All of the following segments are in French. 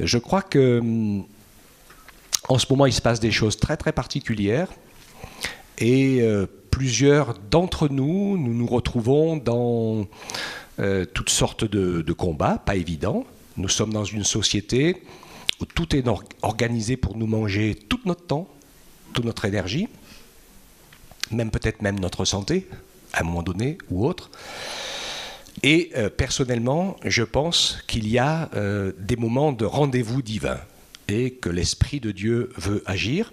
Je crois que en ce moment, il se passe des choses très très particulières et plusieurs d'entre nous, nous nous retrouvons dans toutes sortes de combats, pas évidents. Nous sommes dans une société où tout est organisé pour nous manger tout notre temps, toute notre énergie, même peut-être même notre santé, à un moment donné ou autre. Et personnellement, je pense qu'il y a des moments de rendez-vous divin et que l'Esprit de Dieu veut agir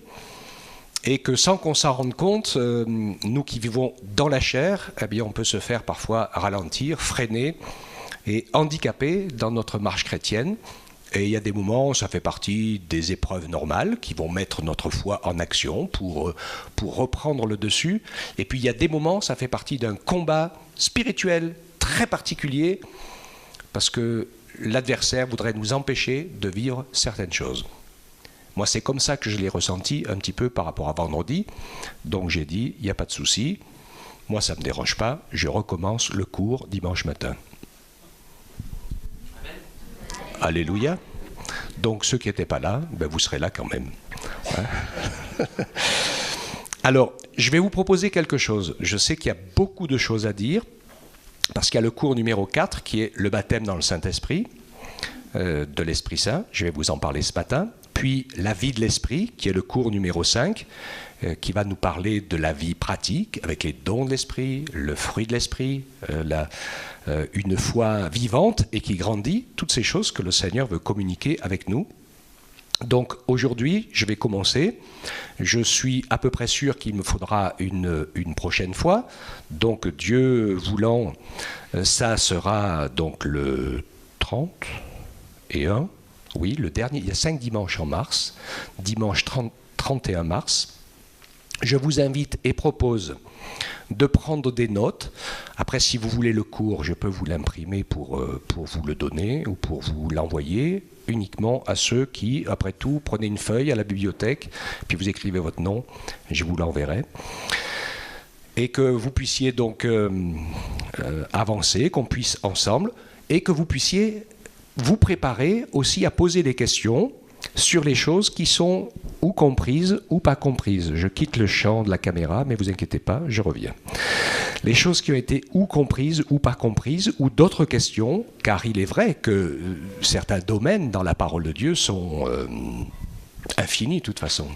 et que sans qu'on s'en rende compte, nous qui vivons dans la chair, eh bien, on peut se faire parfois ralentir, freiner et handicaper dans notre marche chrétienne. Et il y a des moments, ça fait partie des épreuves normales qui vont mettre notre foi en action pour reprendre le dessus. Et puis il y a des moments, ça fait partie d'un combat spirituel très particulier parce que l'adversaire voudrait nous empêcher de vivre certaines choses. Moi, c'est comme ça que je l'ai ressenti un petit peu par rapport à vendredi. Donc j'ai dit, il n'y a pas de souci. Moi, ça ne me dérange pas. Je recommence le cours dimanche matin. Alléluia. Donc ceux qui n'étaient pas là, ben, vous serez là quand même. Hein? Alors, je vais vous proposer quelque chose. Je sais qu'il y a beaucoup de choses à dire, parce qu'il y a le cours numéro 4, qui est le baptême dans le Saint-Esprit, de l'Esprit Saint. Je vais vous en parler ce matin. Puis la vie de l'Esprit, qui est le cours numéro 5, qui va nous parler de la vie pratique, avec les dons de l'Esprit, le fruit de l'Esprit, une foi vivante et qui grandit, toutes ces choses que le Seigneur veut communiquer avec nous. Donc aujourd'hui, je vais commencer. Je suis à peu près sûr qu'il me faudra une prochaine fois. Donc Dieu voulant, ça sera donc le 31, oui, le dernier. Il y a 5 dimanches en mars, dimanche 31 mars. Je vous invite et propose de prendre des notes. Après, si vous voulez le cours, je peux vous l'imprimer pour vous le donner ou pour vous l'envoyer, uniquement à ceux qui, après tout, prenez une feuille à la bibliothèque, puis vous écrivez votre nom, je vous l'enverrai. Et que vous puissiez donc avancer, qu'on puisse ensemble, et que vous puissiez vous préparer aussi à poser des questions sur les choses qui sont ou comprises ou pas comprises. Je quitte le champ de la caméra, mais vous inquiétez pas, je reviens. Les choses qui ont été ou comprises ou pas comprises, ou d'autres questions, car il est vrai que certains domaines dans la parole de Dieu sont infinis de toute façon.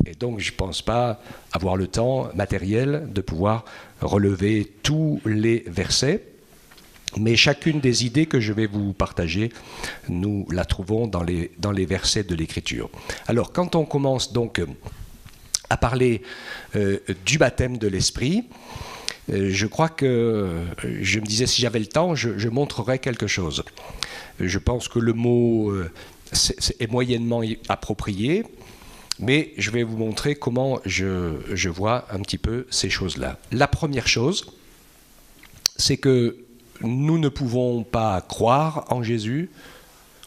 Et donc je ne pense pas avoir le temps matériel de pouvoir relever tous les versets. Mais chacune des idées que je vais vous partager, nous la trouvons dans les versets de l'Écriture. Alors, quand on commence donc à parler du baptême de l'Esprit, je crois que, je me disais, si j'avais le temps, je montrerais quelque chose. Je pense que le mot est moyennement approprié, mais je vais vous montrer comment je vois un petit peu ces choses-là. La première chose, c'est que nous ne pouvons pas croire en Jésus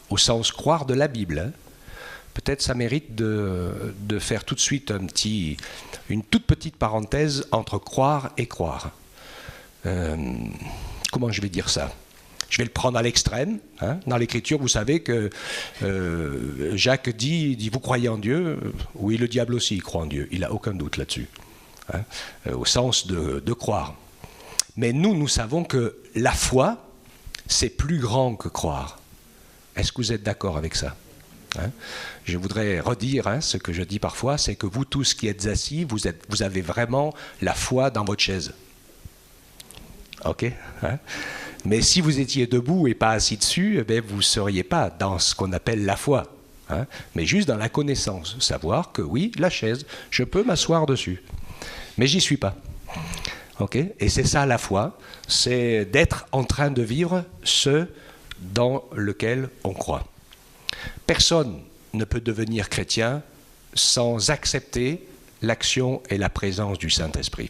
au sens croire de la Bible. Hein. Peut-être ça mérite de faire tout de suite une toute petite parenthèse entre croire et croire. Comment je vais dire ça ? Je vais le prendre à l'extrême. Hein. Dans l'Écriture, vous savez que Jacques dit « Vous croyez en Dieu ?» Oui, le diable aussi croit en Dieu. Il n'a aucun doute là-dessus. Hein. Au sens de croire. Mais nous savons que la foi, c'est plus grand que croire. Est-ce que vous êtes d'accord avec ça ? Hein ? Je voudrais redire ce que je dis parfois, c'est que vous tous qui êtes assis, vous avez vraiment la foi dans votre chaise. Ok ? Hein ? Mais si vous étiez debout et pas assis dessus, eh bien, vous ne seriez pas dans ce qu'on appelle la foi. Hein ? Mais juste dans la connaissance, savoir que oui, la chaise, je peux m'asseoir dessus. Mais j'y suis pas. Okay. Et c'est ça la foi, c'est d'être en train de vivre ce dans lequel on croit. Personne ne peut devenir chrétien sans accepter l'action et la présence du Saint-Esprit.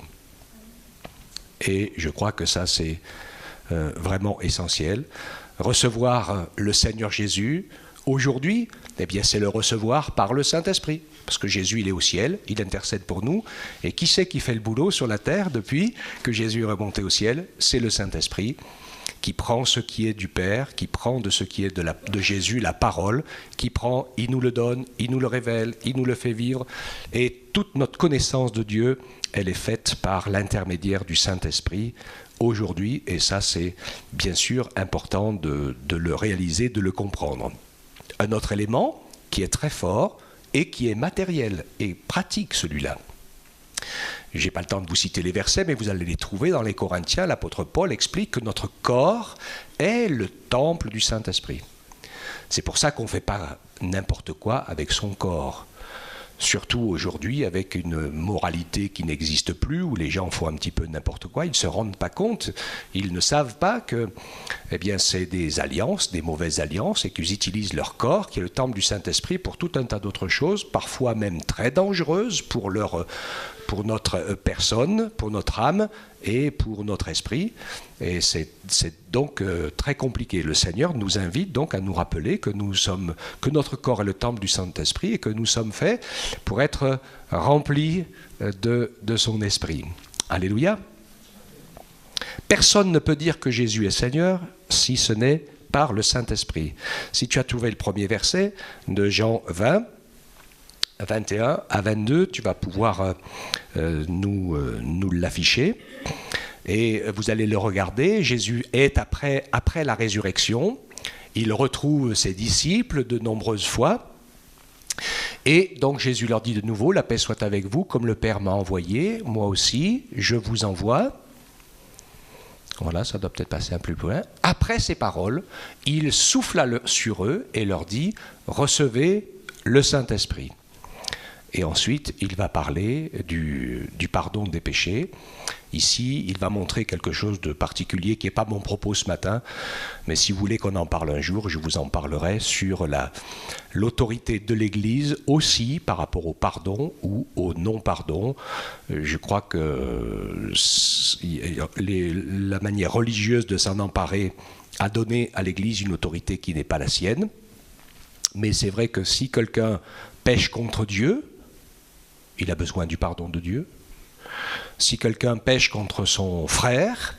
Et je crois que ça c'est vraiment essentiel. Recevoir le Seigneur Jésus, aujourd'hui, eh bien, c'est le recevoir par le Saint-Esprit. Parce que Jésus, il est au ciel, il intercède pour nous. Et qui c'est qui fait le boulot sur la terre depuis que Jésus est remonté au ciel ? C'est le Saint-Esprit qui prend ce qui est du Père, qui prend de ce qui est de Jésus, la parole, qui prend, il nous le donne, il nous le révèle, il nous le fait vivre. Et toute notre connaissance de Dieu, elle est faite par l'intermédiaire du Saint-Esprit aujourd'hui. Et ça, c'est bien sûr important de le réaliser, de le comprendre. Un autre élément qui est très fort et qui est matériel et pratique, celui-là. Je n'ai pas le temps de vous citer les versets, mais vous allez les trouver dans les Corinthiens. L'apôtre Paul explique que notre corps est le temple du Saint-Esprit. C'est pour ça qu'on ne fait pas n'importe quoi avec son corps. Surtout aujourd'hui, avec une moralité qui n'existe plus, où les gens font un petit peu n'importe quoi, ils ne se rendent pas compte, ils ne savent pas que c'est des alliances, des mauvaises alliances, et qu'ils utilisent leur corps, qui est le temple du Saint-Esprit, pour tout un tas d'autres choses, parfois même très dangereuses pour notre personne, pour notre âme et pour notre esprit. Et c'est donc très compliqué. Le Seigneur nous invite donc à nous rappeler que notre corps est le temple du Saint-Esprit et que nous sommes faits pour être remplis de son esprit. Alléluia. Personne ne peut dire que Jésus est Seigneur si ce n'est par le Saint-Esprit. Si tu as trouvé le premier verset de Jean 20, 21 à 22, tu vas pouvoir nous l'afficher. Et vous allez le regarder. Jésus est après la résurrection. Il retrouve ses disciples de nombreuses fois. Et donc Jésus leur dit de nouveau, la paix soit avec vous, comme le Père m'a envoyé, moi aussi, je vous envoie. Voilà, ça doit peut-être passer un peu plus loin. Après ces paroles, il souffla sur eux et leur dit, recevez le Saint-Esprit. Et ensuite, il va parler du pardon des péchés. Ici, il va montrer quelque chose de particulier qui n'est pas mon propos ce matin, mais si vous voulez qu'on en parle un jour, je vous en parlerai sur l'autorité de l'Église aussi par rapport au pardon ou au non-pardon. Je crois que la manière religieuse de s'en emparer a donné à l'Église une autorité qui n'est pas la sienne. Mais c'est vrai que si quelqu'un pêche contre Dieu, il a besoin du pardon de Dieu. Si quelqu'un pêche contre son frère,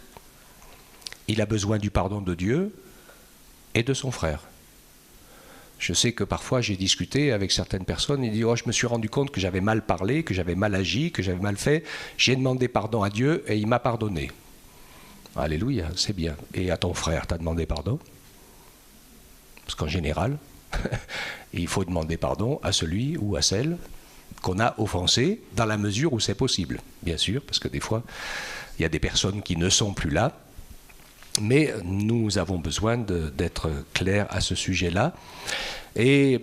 il a besoin du pardon de Dieu et de son frère. Je sais que parfois j'ai discuté avec certaines personnes, ils disent « Oh, je me suis rendu compte que j'avais mal parlé, que j'avais mal agi, que j'avais mal fait. J'ai demandé pardon à Dieu et il m'a pardonné. » Alléluia, c'est bien. Et à ton frère, tu as demandé pardon? Parce qu'en général, il faut demander pardon à celui ou à celle qu'on a offensé dans la mesure où c'est possible, bien sûr, parce que des fois, il y a des personnes qui ne sont plus là, mais nous avons besoin d'être clairs à ce sujet-là. Et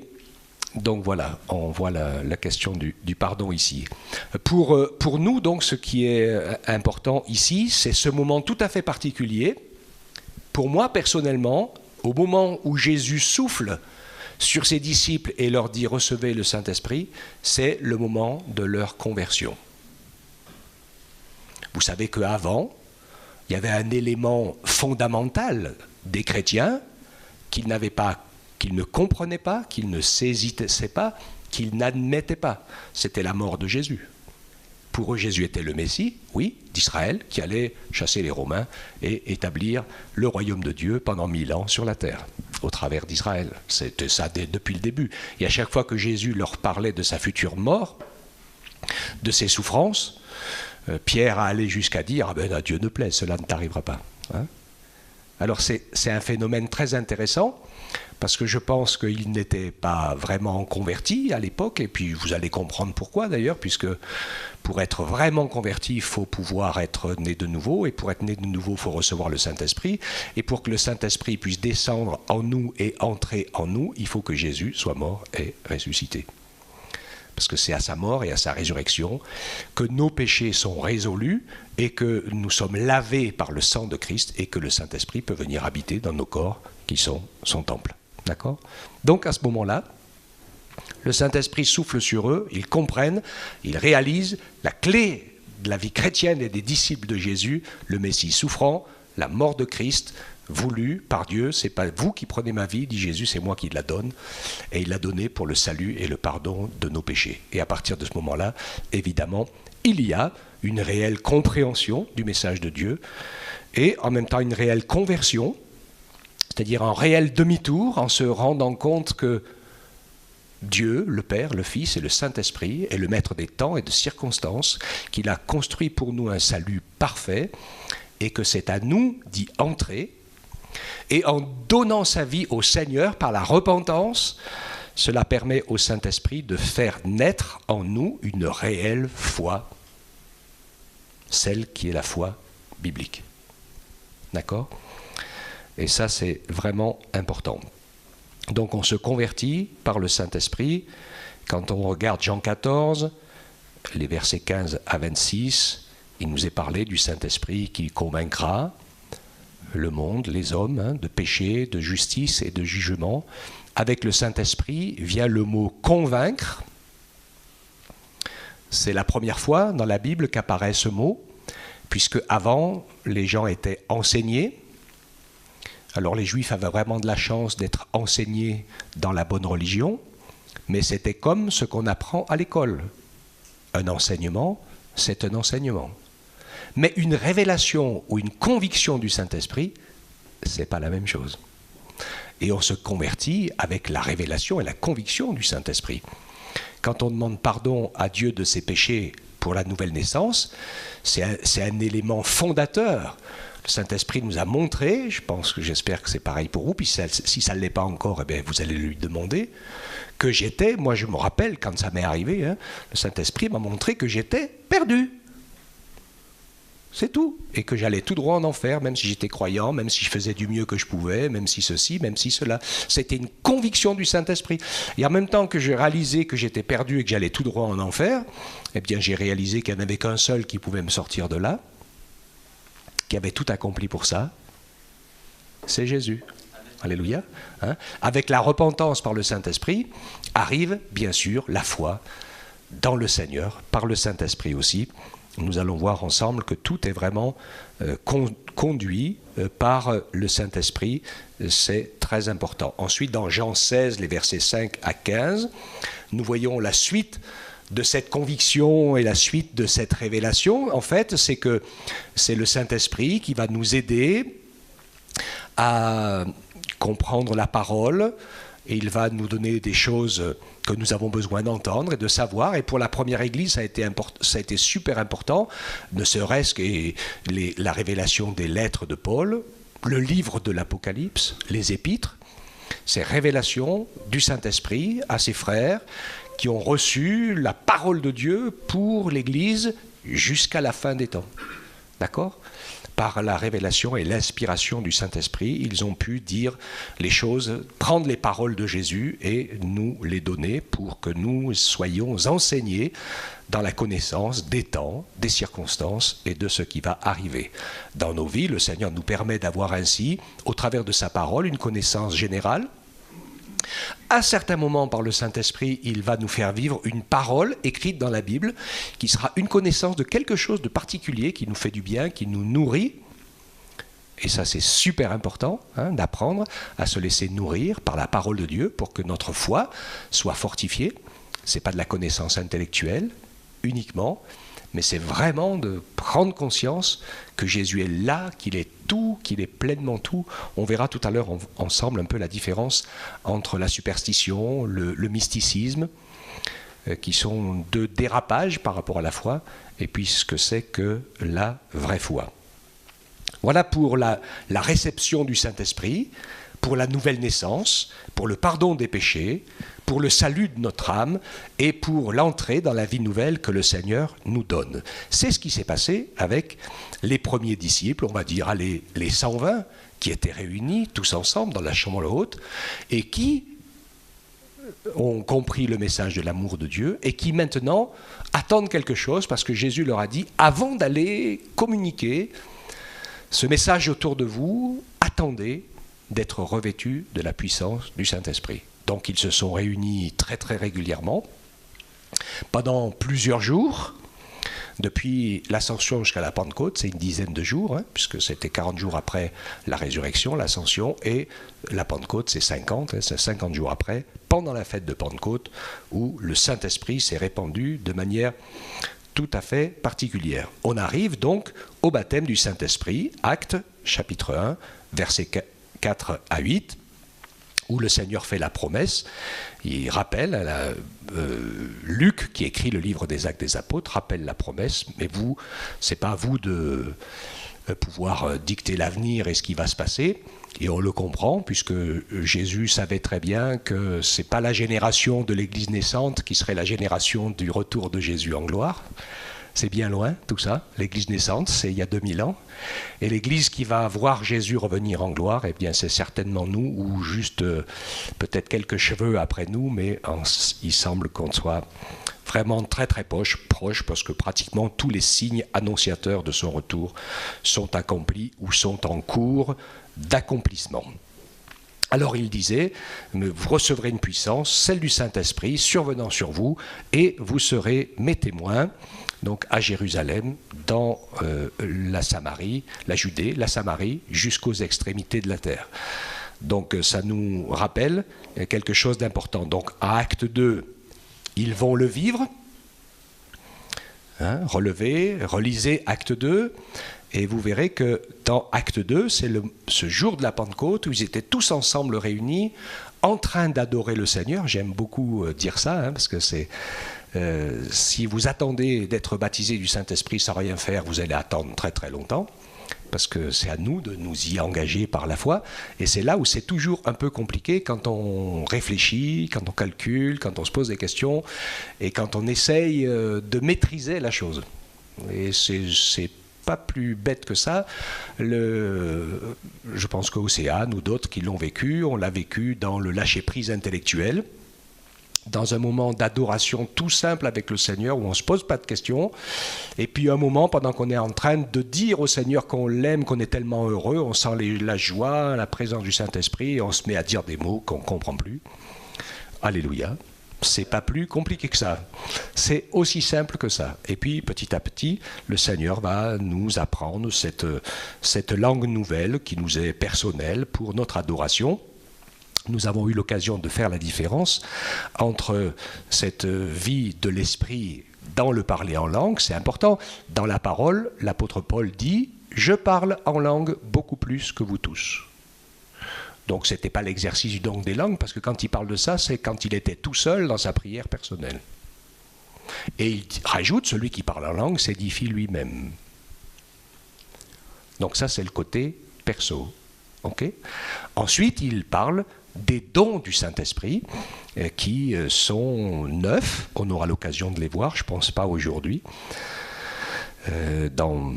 donc voilà, on voit la question du pardon ici. Pour nous, donc, ce qui est important ici, c'est ce moment tout à fait particulier. Pour moi, personnellement, au moment où Jésus souffle sur ses disciples et leur dit « Recevez le Saint-Esprit », c'est le moment de leur conversion. Vous savez qu'avant, il y avait un élément fondamental des chrétiens qu'ils n'avaient pas, qu'ils ne comprenaient pas, qu'ils ne saisissaient pas, qu'ils n'admettaient pas. C'était la mort de Jésus. Pour eux, Jésus était le Messie, oui, d'Israël, qui allait chasser les Romains et établir le royaume de Dieu pendant 1000 ans sur la terre, au travers d'Israël. C'était ça depuis le début. Et à chaque fois que Jésus leur parlait de sa future mort, de ses souffrances, Pierre a allé jusqu'à dire « Ah ben, à Dieu ne plaise, cela ne t'arrivera pas. Hein » Alors c'est un phénomène très intéressant, parce que je pense qu'il n'était pas vraiment converti à l'époque, et puis vous allez comprendre pourquoi d'ailleurs, puisque pour être vraiment converti, il faut pouvoir être né de nouveau, et pour être né de nouveau, il faut recevoir le Saint-Esprit, et pour que le Saint-Esprit puisse descendre en nous et entrer en nous, il faut que Jésus soit mort et ressuscité. Parce que c'est à sa mort et à sa résurrection que nos péchés sont résolus et que nous sommes lavés par le sang de Christ et que le Saint-Esprit peut venir habiter dans nos corps qui sont son temple. D'accord ? Donc à ce moment-là, le Saint-Esprit souffle sur eux, ils comprennent, ils réalisent la clé de la vie chrétienne et des disciples de Jésus, le Messie souffrant, la mort de Christ, voulu par Dieu. C'est pas vous qui prenez ma vie, dit Jésus, c'est moi qui la donne. Et il l'a donnée pour le salut et le pardon de nos péchés. Et à partir de ce moment-là, évidemment, il y a une réelle compréhension du message de Dieu et en même temps une réelle conversion, c'est-à-dire un réel demi-tour en se rendant compte que Dieu, le Père, le Fils et le Saint-Esprit est le maître des temps et de circonstances, qu'il a construit pour nous un salut parfait et que c'est à nous d'y entrer. Et en donnant sa vie au Seigneur par la repentance, cela permet au Saint-Esprit de faire naître en nous une réelle foi, celle qui est la foi biblique. D'accord ? Et ça, c'est vraiment important. Donc on se convertit par le Saint-Esprit. Quand on regarde Jean 14, les versets 15 à 26, il nous est parlé du Saint-Esprit qui convaincra le monde, les hommes, de péché, de justice et de jugement. Avec le Saint-Esprit vient le mot « convaincre ». C'est la première fois dans la Bible qu'apparaît ce mot, puisque avant les gens étaient enseignés. Alors les Juifs avaient vraiment de la chance d'être enseignés dans la bonne religion, mais c'était comme ce qu'on apprend à l'école. Un enseignement, c'est un enseignement. Mais une révélation ou une conviction du Saint-Esprit, c'est pas la même chose. Et on se convertit avec la révélation et la conviction du Saint-Esprit. Quand on demande pardon à Dieu de ses péchés pour la nouvelle naissance, c'est un élément fondateur. Le Saint-Esprit nous a montré, j'espère que c'est pareil pour vous, puis si ça ne l'est pas encore, eh bien, vous allez lui demander, que j'étais, moi je me rappelle quand ça m'est arrivé, le Saint-Esprit m'a montré que j'étais perdu. C'est tout. Et que j'allais tout droit en enfer, même si j'étais croyant, même si je faisais du mieux que je pouvais, même si ceci, même si cela. C'était une conviction du Saint-Esprit. Et en même temps que j'ai réalisé que j'étais perdu et que j'allais tout droit en enfer, eh bien j'ai réalisé qu'il n'y en avait qu'un seul qui pouvait me sortir de là, qui avait tout accompli pour ça, c'est Jésus. Alléluia. Avec la repentance par le Saint-Esprit, arrive bien sûr la foi dans le Seigneur, par le Saint-Esprit aussi. Nous allons voir ensemble que tout est vraiment conduit par le Saint-Esprit. C'est très important. Ensuite, dans Jean 16, les versets 5 à 15, nous voyons la suite de cette conviction et la suite de cette révélation. En fait, c'est que c'est le Saint-Esprit qui va nous aider à comprendre la parole, et il va nous donner des choses que nous avons besoin d'entendre et de savoir. Et pour la première Église, ça a été super important, ne serait-ce que la révélation des lettres de Paul, le livre de l'Apocalypse, les épîtres, ces révélations du Saint-Esprit à ses frères qui ont reçu la parole de Dieu pour l'Église jusqu'à la fin des temps. D'accord ? Par la révélation et l'inspiration du Saint-Esprit, ils ont pu dire les choses, prendre les paroles de Jésus et nous les donner pour que nous soyons enseignés dans la connaissance des temps, des circonstances et de ce qui va arriver. Dans nos vies, le Seigneur nous permet d'avoir ainsi, au travers de sa parole, une connaissance générale. À certains moments, par le Saint-Esprit, il va nous faire vivre une parole écrite dans la Bible qui sera une connaissance de quelque chose de particulier qui nous fait du bien, qui nous nourrit. Et ça, c'est super important, d'apprendre à se laisser nourrir par la parole de Dieu pour que notre foi soit fortifiée. Ce n'est pas de la connaissance intellectuelle uniquement, mais c'est vraiment de prendre conscience que Jésus est là, qu'il est tout, qu'il est pleinement tout. On verra tout à l'heure ensemble un peu la différence entre la superstition, le mysticisme, qui sont deux dérapages par rapport à la foi, et puis ce que c'est que la vraie foi. Voilà pour la réception du Saint-Esprit, pour la nouvelle naissance, pour le pardon des péchés, pour le salut de notre âme et pour l'entrée dans la vie nouvelle que le Seigneur nous donne. C'est ce qui s'est passé avec les premiers disciples, on va dire les 120 qui étaient réunis tous ensemble dans la chambre haute et qui ont compris le message de l'amour de Dieu et qui maintenant attendent quelque chose parce que Jésus leur a dit, avant d'aller communiquer ce message autour de vous, attendez d'être revêtus de la puissance du Saint-Esprit. Donc ils se sont réunis très très régulièrement pendant plusieurs jours, depuis l'ascension jusqu'à la Pentecôte, c'est une dizaine de jours, puisque c'était 40 jours après la résurrection, l'ascension, et la Pentecôte c'est 50, c'est 50 jours après, pendant la fête de Pentecôte, où le Saint-Esprit s'est répandu de manière tout à fait particulière. On arrive donc au baptême du Saint-Esprit, Actes, chapitre 1, versets 4 à 8, où le Seigneur fait la promesse. Il rappelle, Luc, qui écrit le livre des Actes des Apôtres, rappelle la promesse, mais vous, c'est pas à vous de pouvoir dicter l'avenir et ce qui va se passer. Et on le comprend, puisque Jésus savait très bien que ce n'est pas la génération de l'Église naissante qui serait la génération du retour de Jésus en gloire. C'est bien loin, tout ça. L'Église naissante, c'est il y a 2000 ans. Et l'Église qui va voir Jésus revenir en gloire, eh bien, c'est certainement nous, ou juste peut-être quelques cheveux après nous, mais il semble qu'on soit vraiment très très proche, parce que pratiquement tous les signes annonciateurs de son retour sont accomplis ou sont en cours d'accomplissement. Alors il disait, vous recevrez une puissance, celle du Saint-Esprit, survenant sur vous, et vous serez mes témoins, donc à Jérusalem, dans la Samarie, la Judée, la Samarie, jusqu'aux extrémités de la terre. Donc ça nous rappelle quelque chose d'important. Donc à Acte 2, ils vont le vivre. Relisez Acte 2, et vous verrez que dans Acte 2, c'est ce jour de la Pentecôte où ils étaient tous ensemble réunis, en train d'adorer le Seigneur. J'aime beaucoup dire ça, parce que c'est... si vous attendez d'être baptisé du Saint-Esprit sans rien faire, vous allez attendre très très longtemps, parce que c'est à nous de nous y engager par la foi. Et c'est là où c'est toujours un peu compliqué quand on réfléchit, quand on calcule, quand on se pose des questions, et quand on essaye de maîtriser la chose. Et c'est pas plus bête que ça. Je pense qu'Océane ou d'autres qui l'ont vécu, on l'a vécu dans le lâcher-prise intellectuel, dans un moment d'adoration tout simple avec le Seigneur, où on ne se pose pas de questions, et puis un moment, pendant qu'on est en train de dire au Seigneur qu'on l'aime, qu'on est tellement heureux, on sent la joie, la présence du Saint-Esprit, et on se met à dire des mots qu'on ne comprend plus. Alléluia. C'est pas plus compliqué que ça. C'est aussi simple que ça. Et puis, petit à petit, le Seigneur va nous apprendre cette langue nouvelle qui nous est personnelle pour notre adoration. Nous avons eu l'occasion de faire la différence entre cette vie de l'esprit dans le parler en langue, c'est important. Dans la parole, l'apôtre Paul dit « Je parle en langue beaucoup plus que vous tous ». Donc ce n'était pas l'exercice du don des langues, parce que quand il parle de ça, c'est quand il était tout seul dans sa prière personnelle. Et il rajoute, celui qui parle en langue s'édifie lui-même. Donc ça, c'est le côté perso. Okay. Ensuite, il parle des dons du Saint-Esprit qui sont 9. On aura l'occasion de les voir, je ne pense pas aujourd'hui, dans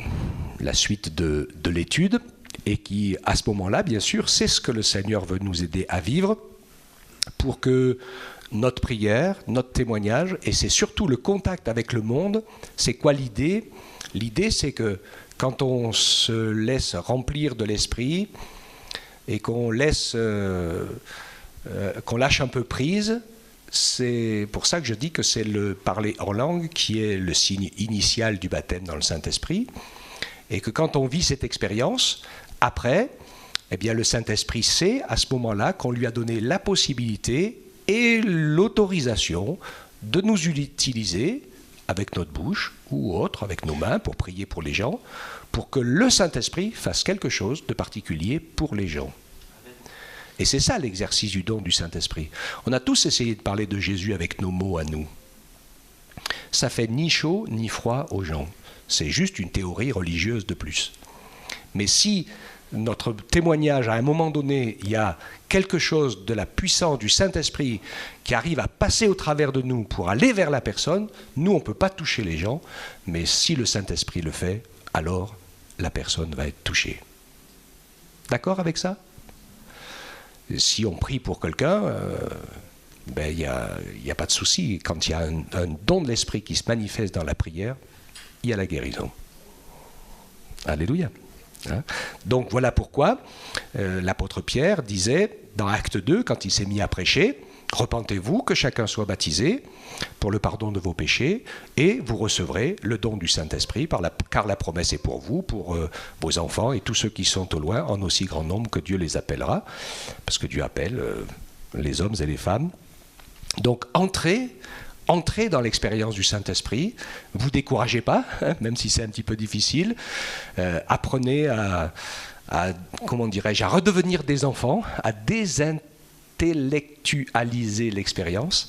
la suite de l'étude. Et qui, à ce moment-là, bien sûr, c'est ce que le Seigneur veut nous aider à vivre pour que notre prière, notre témoignage, et c'est surtout le contact avec le monde, c'est quoi l'idée ? L'idée, c'est que quand on se laisse remplir de l'esprit et qu'on lâche un peu prise, c'est pour ça que je dis que c'est le parler en langue qui est le signe initial du baptême dans le Saint-Esprit, et que quand on vit cette expérience, après, eh bien, le Saint-Esprit sait à ce moment-là qu'on lui a donné la possibilité et l'autorisation de nous utiliser avec notre bouche ou autre, avec nos mains pour prier pour les gens, pour que le Saint-Esprit fasse quelque chose de particulier pour les gens. Et c'est ça l'exercice du don du Saint-Esprit. On a tous essayé de parler de Jésus avec nos mots à nous. Ça fait ni chaud ni froid aux gens. C'est juste une théorie religieuse de plus. Mais si notre témoignage, à un moment donné, il y a quelque chose de la puissance du Saint-Esprit qui arrive à passer au travers de nous pour aller vers la personne, nous, on ne peut pas toucher les gens, mais si le Saint-Esprit le fait, alors la personne va être touchée. D'accord avec ça ? Si on prie pour quelqu'un, il n'y a pas de souci. Quand il y a un don de l'Esprit qui se manifeste dans la prière, il y a la guérison. Alléluia. Donc voilà pourquoi l'apôtre Pierre disait dans Acte 2, quand il s'est mis à prêcher, « Repentez-vous, que chacun soit baptisé pour le pardon de vos péchés, et vous recevrez le don du Saint-Esprit, car la promesse est pour vous, pour vos enfants et tous ceux qui sont au loin, en aussi grand nombre que Dieu les appellera. » Parce que Dieu appelle les hommes et les femmes. Donc entrez entrez dans l'expérience du Saint-Esprit, vous découragez pas, hein, même si c'est un petit peu difficile. Apprenez à comment dirais-je, à redevenir des enfants, à désintellectualiser l'expérience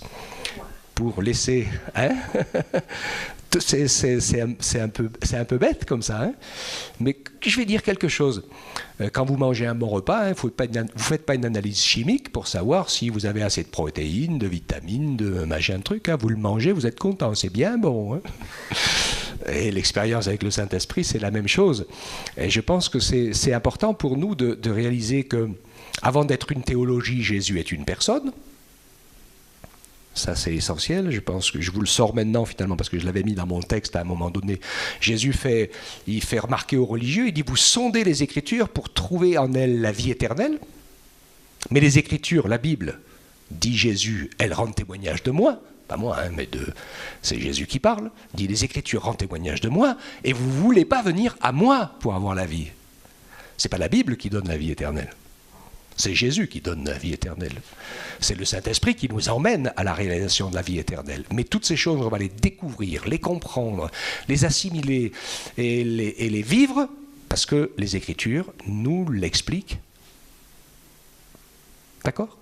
pour laisser... Hein c'est un peu bête comme ça, hein, mais je vais dire quelque chose. Quand vous mangez un bon repas, hein, vous ne faites pas une analyse chimique pour savoir si vous avez assez de protéines, de vitamines, de machin truc. Hein, vous le mangez, vous êtes content, c'est bien bon. Hein. Et l'expérience avec le Saint-Esprit, c'est la même chose. Et je pense que c'est important pour nous de réaliser que, avant d'être une théologie, Jésus est une personne. Ça, c'est essentiel. Je pense que je vous le sors maintenant, finalement, parce que je l'avais mis dans mon texte à un moment donné. Jésus fait remarquer aux religieux, il dit, vous sondez les Écritures pour trouver en elles la vie éternelle. Mais les Écritures, la Bible, dit Jésus, elles rendent témoignage de moi. Pas moi, hein, mais c'est Jésus qui parle. Il dit, les Écritures rendent témoignage de moi, et vous ne voulez pas venir à moi pour avoir la vie. Ce n'est pas la Bible qui donne la vie éternelle. C'est Jésus qui donne la vie éternelle. C'est le Saint-Esprit qui nous emmène à la réalisation de la vie éternelle. Mais toutes ces choses, on va les découvrir, les comprendre, les assimiler et les vivre, parce que les Écritures nous l'expliquent. D'accord ?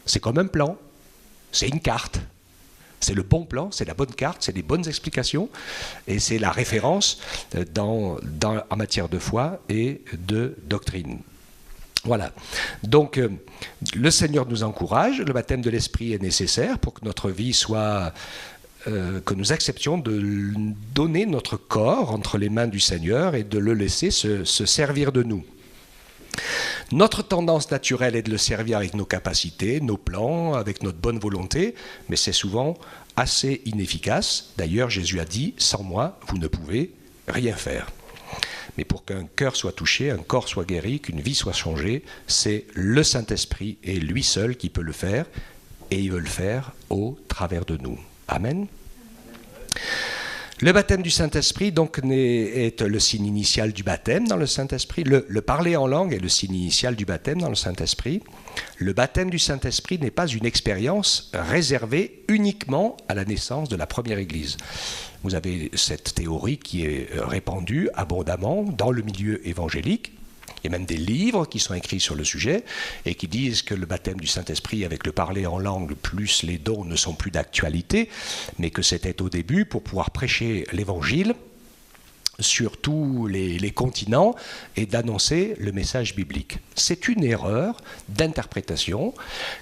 C'est comme un plan, c'est une carte. C'est le bon plan, c'est la bonne carte, c'est les bonnes explications, et c'est la référence en matière de foi et de doctrine. Voilà. Donc, le Seigneur nous encourage, le baptême de l'Esprit est nécessaire pour que notre vie soit... que nous acceptions de donner notre corps entre les mains du Seigneur et de le laisser se servir de nous. Notre tendance naturelle est de le servir avec nos capacités, nos plans, avec notre bonne volonté, mais c'est souvent assez inefficace. D'ailleurs, Jésus a dit, sans moi, vous ne pouvez rien faire. Mais pour qu'un cœur soit touché, un corps soit guéri, qu'une vie soit changée, c'est le Saint-Esprit et lui seul qui peut le faire, et il veut le faire au travers de nous. Amen. Le baptême du Saint-Esprit donc est le signe initial du baptême dans le Saint-Esprit. Le parler en langue est le signe initial du baptême dans le Saint-Esprit. Le baptême du Saint-Esprit n'est pas une expérience réservée uniquement à la naissance de la première Église. Vous avez cette théorie qui est répandue abondamment dans le milieu évangélique. Il y a même des livres qui sont écrits sur le sujet et qui disent que le baptême du Saint-Esprit avec le parler en langue plus les dons ne sont plus d'actualité, mais que c'était au début pour pouvoir prêcher l'évangile sur tous les continents et d'annoncer le message biblique. C'est une erreur d'interprétation.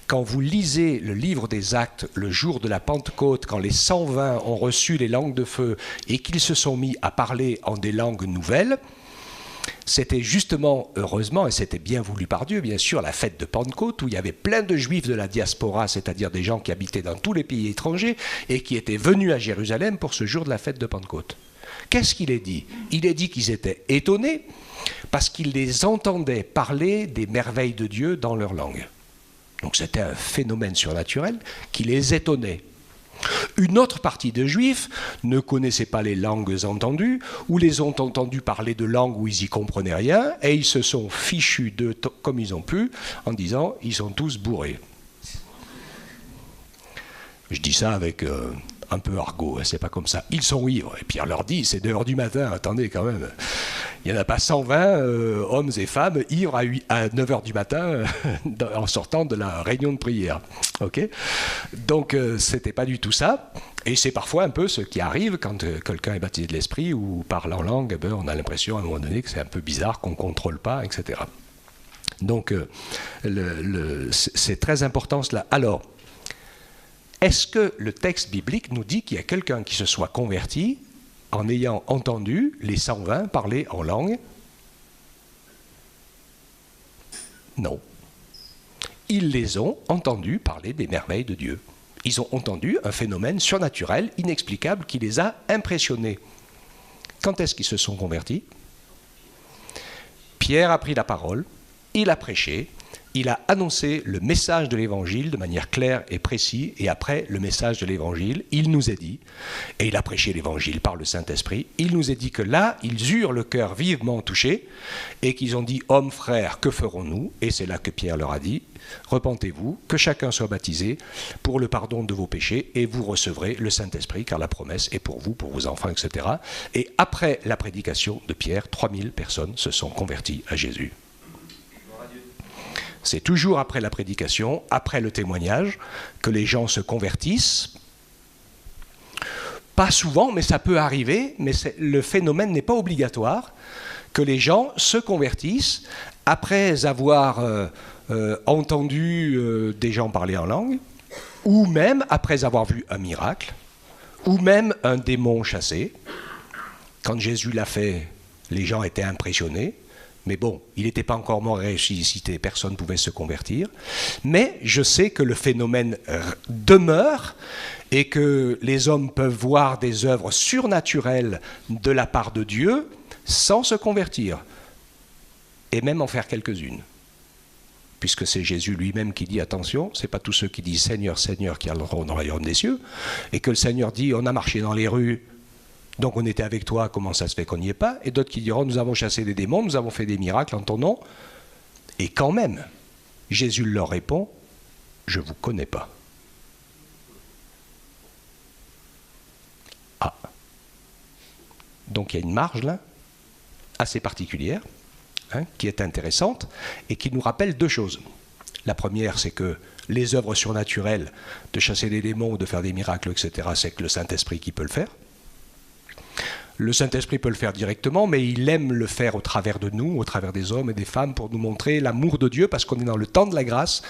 Quand vous lisez le livre des Actes le jour de la Pentecôte, quand les 120 ont reçu les langues de feu et qu'ils se sont mis à parler en des langues nouvelles, c'était justement, heureusement, et c'était bien voulu par Dieu, bien sûr, la fête de Pentecôte, où il y avait plein de juifs de la diaspora, c'est-à-dire des gens qui habitaient dans tous les pays étrangers et qui étaient venus à Jérusalem pour ce jour de la fête de Pentecôte. Qu'est-ce qu'il est dit ? Il est dit qu'ils étaient étonnés parce qu'ils les entendaient parler des merveilles de Dieu dans leur langue. Donc c'était un phénomène surnaturel qui les étonnait. Une autre partie de Juifs ne connaissaient pas les langues entendues, ou les ont entendus parler de langues où ils n'y comprenaient rien, et ils se sont fichus d'eux comme ils ont pu, en disant « ils sont tous bourrés ». Je dis ça avec un peu argot, c'est pas comme ça. Ils sont ivres. Et puis on leur dit, c'est 2h du matin, attendez quand même. Il n'y en a pas 120 hommes et femmes ivres à 9h du matin en sortant de la réunion de prière. Okay, donc c'était pas du tout ça. Et c'est parfois un peu ce qui arrive quand quelqu'un est baptisé de l'Esprit ou parle en langue, on a l'impression à un moment donné que c'est un peu bizarre, qu'on ne contrôle pas, etc. Donc c'est très important cela. Alors, est-ce que le texte biblique nous dit qu'il y a quelqu'un qui se soit converti en ayant entendu les 120 parler en langue? Non. Ils les ont entendus parler des merveilles de Dieu. Ils ont entendu un phénomène surnaturel, inexplicable, qui les a impressionnés. Quand est-ce qu'ils se sont convertis? Pierre a pris la parole, il a prêché, il a annoncé le message de l'Évangile de manière claire et précise, et après le message de l'Évangile, il nous a dit, et il a prêché l'Évangile par le Saint-Esprit, il nous a dit que là, ils eurent le cœur vivement touché, et qu'ils ont dit, hommes, frères, que ferons-nous? Et c'est là que Pierre leur a dit, repentez-vous, que chacun soit baptisé pour le pardon de vos péchés, et vous recevrez le Saint-Esprit, car la promesse est pour vous, pour vos enfants, etc. Et après la prédication de Pierre, 3000 personnes se sont converties à Jésus. C'est toujours après la prédication, après le témoignage, que les gens se convertissent. Pas souvent, mais ça peut arriver, mais le phénomène n'est pas obligatoire, que les gens se convertissent après avoir entendu des gens parler en langue, ou même après avoir vu un miracle, ou même un démon chassé. Quand Jésus l'a fait, les gens étaient impressionnés. Mais bon, il n'était pas encore mort et ressuscité, personne ne pouvait se convertir. Mais je sais que le phénomène demeure et que les hommes peuvent voir des œuvres surnaturelles de la part de Dieu sans se convertir, et même en faire quelques-unes. Puisque c'est Jésus lui-même qui dit, attention, ce n'est pas tous ceux qui disent Seigneur, Seigneur qui entreront dans le royaume des cieux, et que le Seigneur dit, on a marché dans les rues, donc on était avec toi, comment ça se fait qu'on n'y est pas? Et d'autres qui diront, nous avons chassé des démons, nous avons fait des miracles en ton nom. Et quand même, Jésus leur répond, je ne vous connais pas. Ah. Donc il y a une marge là, assez particulière, qui est intéressante, et qui nous rappelle deux choses. La première, c'est que les œuvres surnaturelles, de chasser des démons, de faire des miracles, etc., c'est que le Saint-Esprit qui peut le faire. Le Saint-Esprit peut le faire directement, mais il aime le faire au travers de nous, au travers des hommes et des femmes, pour nous montrer l'amour de Dieu, parce qu'on est dans le temps de la grâce,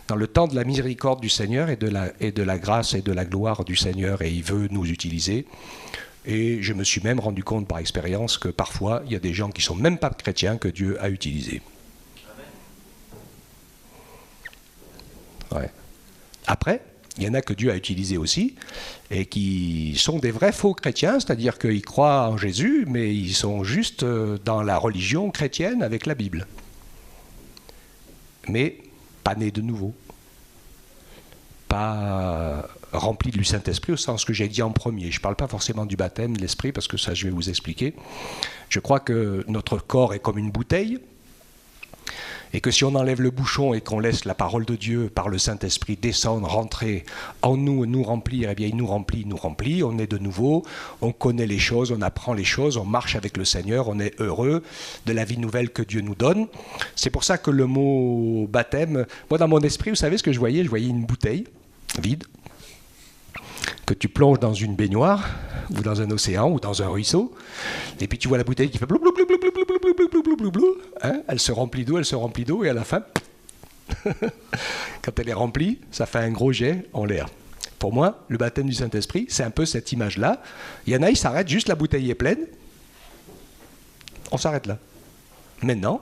dans le temps de la miséricorde du Seigneur et de la grâce et de la gloire du Seigneur, et il veut nous utiliser. Et je me suis même rendu compte par expérience que parfois, il y a des gens qui ne sont même pas chrétiens que Dieu a utilisés. Ouais. Après, il y en a que Dieu a utilisé aussi, et qui sont des vrais faux chrétiens, c'est-à-dire qu'ils croient en Jésus, mais ils sont juste dans la religion chrétienne avec la Bible. Mais pas nés de nouveau. Pas remplis du Saint-Esprit au sens que j'ai dit en premier. Je ne parle pas forcément du baptême de l'Esprit, parce que ça je vais vous expliquer. Je crois que notre corps est comme une bouteille, et que si on enlève le bouchon et qu'on laisse la parole de Dieu par le Saint-Esprit descendre, rentrer en nous, nous remplir, eh bien il nous remplit, on est de nouveau, on connaît les choses, on apprend les choses, on marche avec le Seigneur, on est heureux de la vie nouvelle que Dieu nous donne. C'est pour ça que le mot baptême, moi dans mon esprit, vous savez ce que je voyais une bouteille vide, que tu plonges dans une baignoire, ou dans un océan, ou dans un ruisseau, et puis tu vois la bouteille qui fait blou, blou, blou, blou, blou, blou, blou, blou, blou, blou, blou, blou, hein, elle se remplit d'eau, et à la fin, quand elle est remplie, ça fait un gros jet en l'air. Pour moi, le baptême du Saint-Esprit, c'est un peu cette image-là. Il y en a, ils s'arrêtent, juste la bouteille est pleine, on s'arrête là. Maintenant,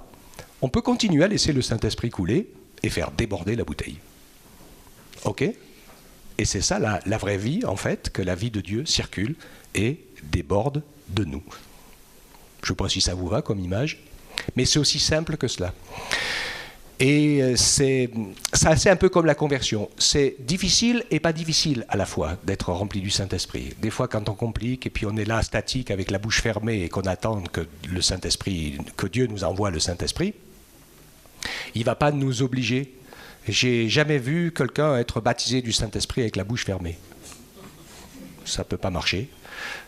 on peut continuer à laisser le Saint-Esprit couler et faire déborder la bouteille. Ok ? Et c'est ça la vraie vie, en fait, que la vie de Dieu circule et déborde de nous. Je ne sais pas si ça vous va comme image, mais c'est aussi simple que cela. Et c'est un peu comme la conversion. C'est difficile et pas difficile à la fois d'être rempli du Saint-Esprit. Des fois, quand on complique et puis on est là statique avec la bouche fermée et qu'on attend que le Saint-Esprit, que Dieu nous envoie le Saint-Esprit, il ne va pas nous obliger. J'ai jamais vu quelqu'un être baptisé du Saint-Esprit avec la bouche fermée. Ça ne peut pas marcher.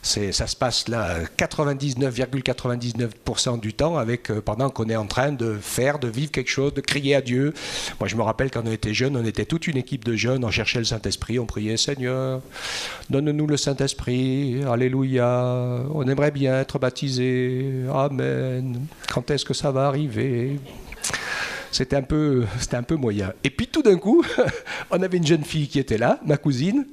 Ça se passe là 99,99% du temps pendant qu'on est en train de vivre quelque chose, de crier à Dieu. Moi je me rappelle quand on était jeunes, on était toute une équipe de jeunes, on cherchait le Saint-Esprit, on priait Seigneur, donne-nous le Saint-Esprit, Alléluia, on aimerait bien être baptisé, Amen, quand est-ce que ça va arriver ? C'était un peu moyen. Et puis tout d'un coup, on avait une jeune fille qui était là, ma cousine.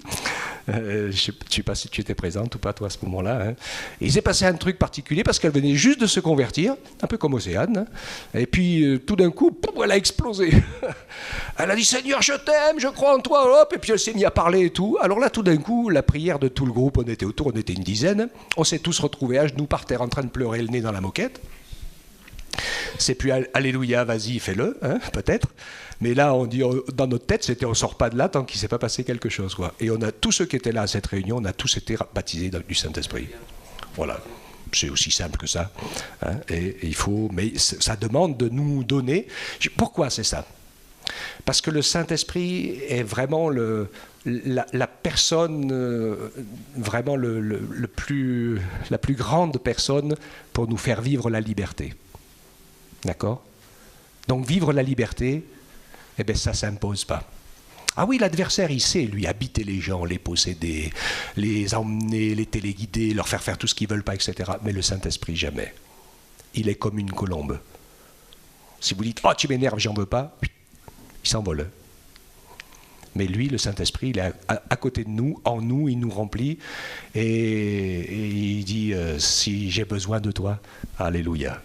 Je ne sais pas si tu étais présente ou pas, toi, à ce moment-là. Hein. Et il s'est passé un truc particulier parce qu'elle venait juste de se convertir, un peu comme Océane. Hein. Et puis, tout d'un coup, elle a explosé. Elle a dit « Seigneur, je t'aime, je crois en toi. » Hop, et puis elle s'est mise à parler et tout. Alors là, tout d'un coup, la prière de tout le groupe, on était autour, on était une dizaine. On s'est tous retrouvés à genoux par terre en train de pleurer le nez dans la moquette. C'est plus alléluia, vas-y, fais-le, hein, peut-être. Mais là, on dit, dans notre tête, c'était on sort pas de là tant qu'il ne s'est pas passé quelque chose, quoi. Et on a tous ceux qui étaient là à cette réunion, on a tous été baptisés du Saint-Esprit. Voilà. C'est aussi simple que ça. Hein, et il faut, mais ça demande de nous donner. Pourquoi c'est ça? Parce que le Saint-Esprit est vraiment la personne, vraiment la plus grande personne pour nous faire vivre la liberté. D'accord? Donc vivre la liberté, eh bien ça ne s'impose pas. Ah oui, l'adversaire, il sait, lui, habiter les gens, les posséder, les emmener, les téléguider, leur faire tout ce qu'ils ne veulent pas, etc. Mais le Saint-Esprit, jamais. Il est comme une colombe. Si vous dites « Oh, tu m'énerves, j'en veux pas », il s'envole. Mais lui, le Saint-Esprit, il est à côté de nous, en nous, il nous remplit, et il dit si j'ai besoin de toi, alléluia,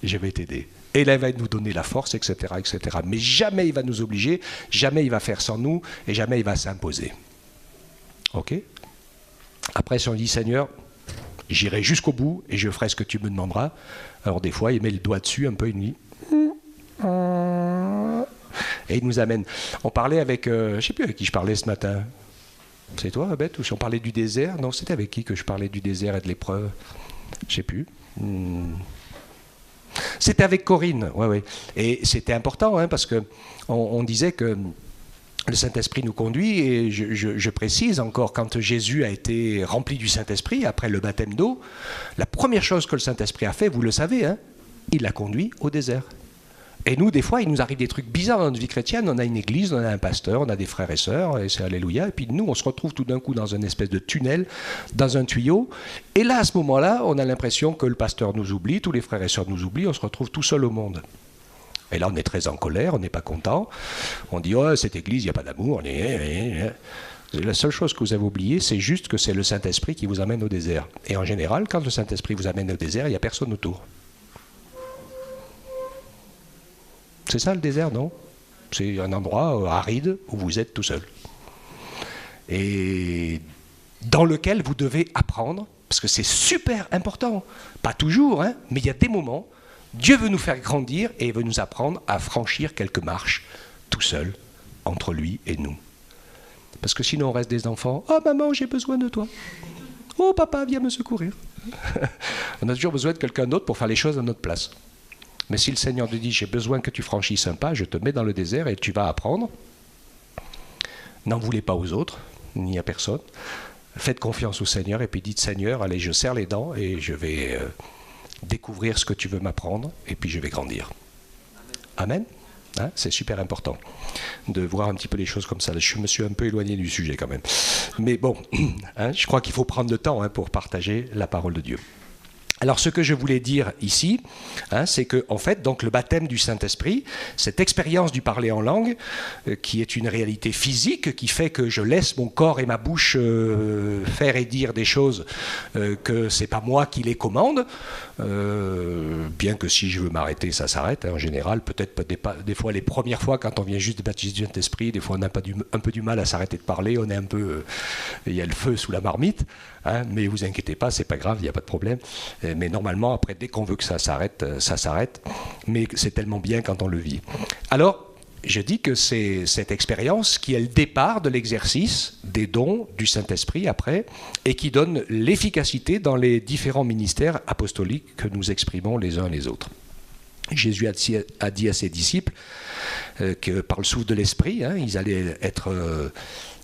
je vais t'aider. Et là, il va nous donner la force, etc., etc. Mais jamais il va nous obliger, jamais il va faire sans nous, et jamais il va s'imposer. Ok? Après, si on dit Seigneur, j'irai jusqu'au bout, et je ferai ce que tu me demanderas. Alors des fois, il met le doigt dessus un peu, il nous dit et il nous amène. On parlait avec, je ne sais plus avec qui je parlais ce matin. C'est toi, Beth, ou si on parlait du désert? Non, c'était avec qui que je parlais du désert et de l'épreuve? Je ne sais plus. C'était avec Corinne, ouais. Et c'était important, hein, parce qu'on disait que le Saint-Esprit nous conduit, et je précise encore, quand Jésus a été rempli du Saint-Esprit, après le baptême d'eau, la première chose que le Saint-Esprit a fait, vous le savez, hein, il l'a conduit au désert. Et nous, des fois, il nous arrive des trucs bizarres dans notre vie chrétienne. On a une église, on a un pasteur, on a des frères et sœurs, et c'est alléluia. Et puis nous, on se retrouve tout d'un coup dans une espèce de tunnel, dans un tuyau. Et là, à ce moment-là, on a l'impression que le pasteur nous oublie, tous les frères et sœurs nous oublient, on se retrouve tout seul au monde. Et là, on est très en colère, on n'est pas content. On dit, oh, cette église, il n'y a pas d'amour. La seule chose que vous avez oubliée, c'est juste que c'est le Saint-Esprit qui vous amène au désert. Et en général, quand le Saint-Esprit vous amène au désert, il n'y a personne autour. C'est ça le désert, non? C'est un endroit aride où vous êtes tout seul. Et dans lequel vous devez apprendre, parce que c'est super important. Pas toujours, hein, mais il y a des moments, Dieu veut nous faire grandir et il veut nous apprendre à franchir quelques marches tout seul, entre lui et nous. Parce que sinon on reste des enfants. « Oh maman, j'ai besoin de toi. Oh papa, viens me secourir. » On a toujours besoin de quelqu'un d'autre pour faire les choses à notre place. Mais si le Seigneur te dit, j'ai besoin que tu franchisses un pas, je te mets dans le désert et tu vas apprendre. N'en voulez pas aux autres, ni à personne. Faites confiance au Seigneur et puis dites, Seigneur, allez, je serre les dents et je vais découvrir ce que tu veux m'apprendre et puis je vais grandir. Amen. Hein, c'est super important de voir un petit peu les choses comme ça. Je me suis un peu éloigné du sujet quand même. Mais bon, hein, je crois qu'il faut prendre le temps, hein, pour partager la parole de Dieu. Alors ce que je voulais dire ici, hein, c'est que en fait, donc le baptême du Saint-Esprit, cette expérience du parler en langue, qui est une réalité physique, qui fait que je laisse mon corps et ma bouche faire et dire des choses que c'est pas moi qui les commande, bien que si je veux m'arrêter, ça s'arrête, hein, en général. Peut-être des fois, les premières fois, quand on vient juste de baptiser du Saint-Esprit, des fois on a un peu du mal à s'arrêter de parler, on est un peu, il y a le feu sous la marmite, hein, mais vous inquiétez pas, c'est pas grave, il n'y a pas de problème. Mais normalement, après, dès qu'on veut que ça s'arrête, ça s'arrête. Mais c'est tellement bien quand on le vit. Alors, je dis que c'est cette expérience qui est le départ de l'exercice des dons du Saint-Esprit après, et qui donne l'efficacité dans les différents ministères apostoliques que nous exprimons les uns les autres. Jésus a dit à ses disciples que par le souffle de l'Esprit, hein, ils allaient être...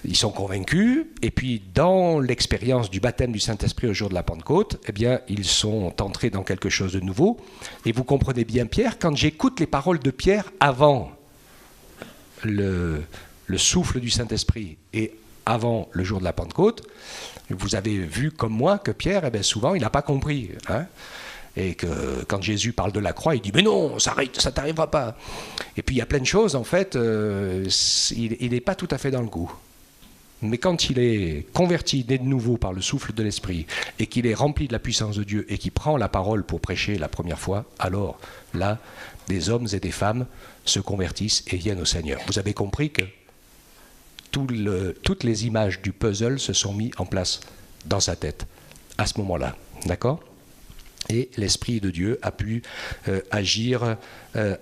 ils sont convaincus, et puis dans l'expérience du baptême du Saint-Esprit au jour de la Pentecôte, eh bien, ils sont entrés dans quelque chose de nouveau. Et vous comprenez bien, Pierre, quand j'écoute les paroles de Pierre avant le souffle du Saint-Esprit et avant le jour de la Pentecôte, vous avez vu comme moi que Pierre, eh bien, souvent, il n'a pas compris, hein. Et que quand Jésus parle de la croix, il dit « Mais non, ça t'arrivera pas !» Et puis il y a plein de choses, en fait, il n'est pas tout à fait dans le coup. Mais quand il est converti, né de nouveau par le souffle de l'Esprit, et qu'il est rempli de la puissance de Dieu, et qu'il prend la parole pour prêcher la première fois, alors là, des hommes et des femmes se convertissent et viennent au Seigneur. Vous avez compris que toutes les images du puzzle se sont mises en place dans sa tête, à ce moment-là. D'accord ? Et l'Esprit de Dieu a pu agir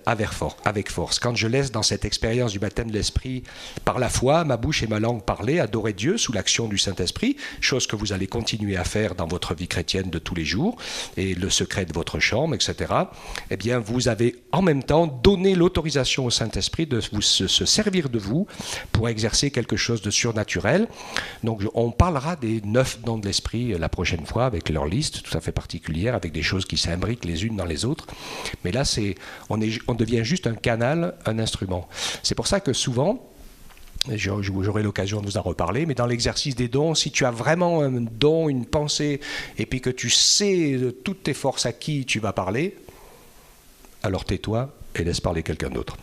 avec force. Quand je laisse dans cette expérience du baptême de l'Esprit, par la foi, ma bouche et ma langue parler, adorer Dieu sous l'action du Saint-Esprit, chose que vous allez continuer à faire dans votre vie chrétienne de tous les jours, et le secret de votre chambre, etc., eh bien, vous avez en même temps donné l'autorisation au Saint-Esprit de se servir de vous pour exercer quelque chose de surnaturel. Donc, on parlera des 9 dons de l'Esprit la prochaine fois, avec leur liste tout à fait particulière, avec des choses qui s'imbriquent les unes dans les autres. Mais là, on devient juste un canal, un instrument. C'est pour ça que souvent, j'aurai l'occasion de vous en reparler, mais dans l'exercice des dons, si tu as vraiment un don, une pensée, et puis que tu sais de toutes tes forces à qui tu vas parler, alors tais-toi et laisse parler quelqu'un d'autre.